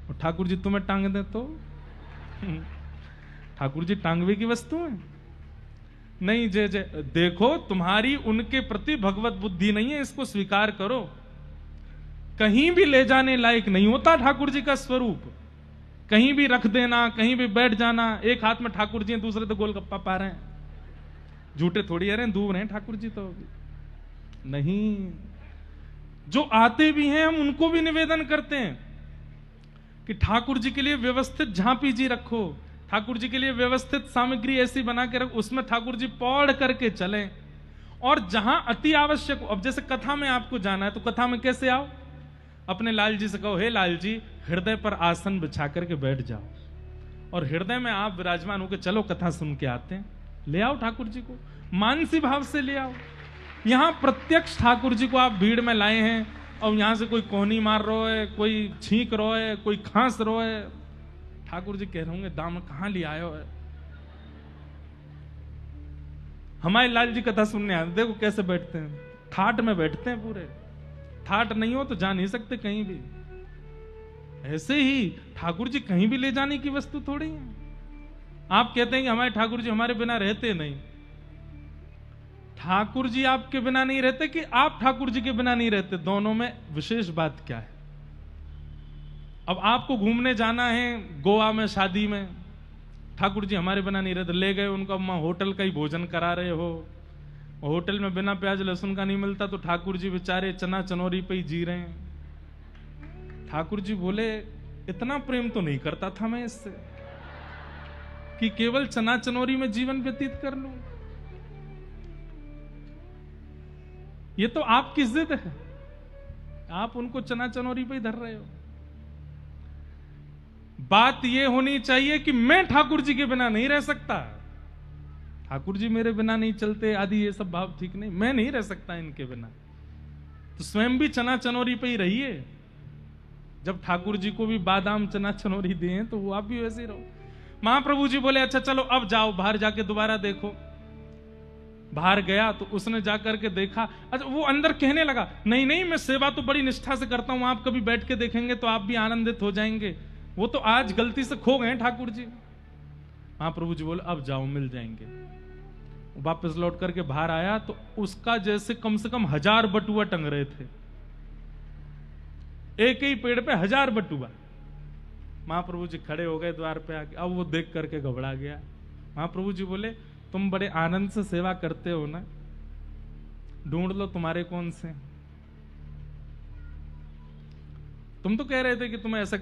और ठाकुर जी तुम्हें टांग दे तो ठाकुर जी टांगवे की वस्तु है? नहीं, जय जय। देखो, तुम्हारी उनके प्रति भगवत बुद्धि नहीं है, इसको स्वीकार करो। कहीं भी ले जाने लायक नहीं होता ठाकुर जी का स्वरूप। कहीं भी रख देना, कहीं भी बैठ जाना, एक हाथ में ठाकुर जी हैं, दूसरे तो गोलगप्पा पा रहे हैं। झूठे थोड़ी रहे, दूर हैं ठाकुर जी तो नहीं। जो आते भी हैं, हम उनको भी निवेदन करते हैं कि ठाकुर जी के लिए व्यवस्थित झांपी जी रखो, ठाकुर जी के लिए व्यवस्थित सामग्री ऐसी बना के रखो, उसमें ठाकुर जी पौड़ करके चलें। और जहां अति आवश्यक, अब जैसे कथा में आपको जाना है तो कथा में कैसे आओ? अपने लाल जी से कहो, हे लाल जी, हृदय पर आसन बिछा करके बैठ जाओ और हृदय में आप विराजमान होकर चलो कथा सुन के आते हैं। ले आओ ठाकुर जी को, मानसी भाव से ले आओ। यहां प्रत्यक्ष ठाकुर जी को आप भीड़ में लाए हैं और यहां से कोई कोहनी मार रहा है, कोई छींक रहा है, कोई खांस रहा है, ठाकुर जी कह रहे होंगे दाम कहां ले आयो है। हमारे लाल जी कथा सुनने आते, देखो कैसे बैठते हैं, ठाट में बैठते हैं पूरे। ठाट नहीं हो तो जा नहीं सकते कहीं भी। ऐसे ही ठाकुर जी कहीं भी ले जाने की वस्तु थोड़ी है। आप कहते हैं कि हमारे ठाकुर जी हमारे बिना रहते नहीं। ठाकुर जी आपके बिना नहीं रहते कि आप ठाकुर जी के बिना नहीं रहते, दोनों में विशेष बात क्या है? अब आपको घूमने जाना है गोवा में शादी में, ठाकुर जी हमारे बिना नहीं रहते, ले गए उनको, अम्मा होटल का ही भोजन करा रहे हो, होटल में बिना प्याज लहसुन का नहीं मिलता तो ठाकुर जी बेचारे चना चनौरी पे ही जी रहे हैं। ठाकुर जी बोले इतना प्रेम तो नहीं करता था मैं इससे कि केवल चना चनौरी में जीवन व्यतीत कर लूं। ये तो आपकी जिद है, आप उनको चना चनौरी पे ही धर रहे हो। बात यह होनी चाहिए कि मैं ठाकुर जी के बिना नहीं रह सकता, ठाकुर जी मेरे बिना नहीं चलते आदि ये सब भाव ठीक नहीं, मैं नहीं रह सकता इनके बिना। तो स्वयं भी चना चनौरी पे ही रहिए। जब ठाकुर जी को भी बादाम चना चनौरी दिए तो वो आप भी वैसे ही रहो। महाप्रभु जी बोले अच्छा चलो अब जाओ, बाहर जाके दोबारा देखो। बाहर गया तो उसने जाकर के देखा, अच्छा वो अंदर कहने लगा नहीं नहीं मैं सेवा तो बड़ी निष्ठा से करता हूं, आप कभी बैठ के देखेंगे तो आप भी आनंदित हो जाएंगे, वो तो आज गलती से खो गए ठाकुर जी। महाप्रभु जी बोले अब जाओ मिल जाएंगे। वापस लौट करके बाहर आया तो उसका जैसे कम से कम 1000 बटुआ टंग रहे थे, एक ही पेड़ पे 1000 बटुआ। महाप्रभु जी खड़े हो गए द्वार पे आके, अब वो देख करके घबरा गया। महाप्रभु जी बोले तुम बड़े आनंद से सेवा करते हो ना, ढूंढ लो तुम्हारे कौन से। तुम तो कह रहे थे कि तुम्हें ऐसा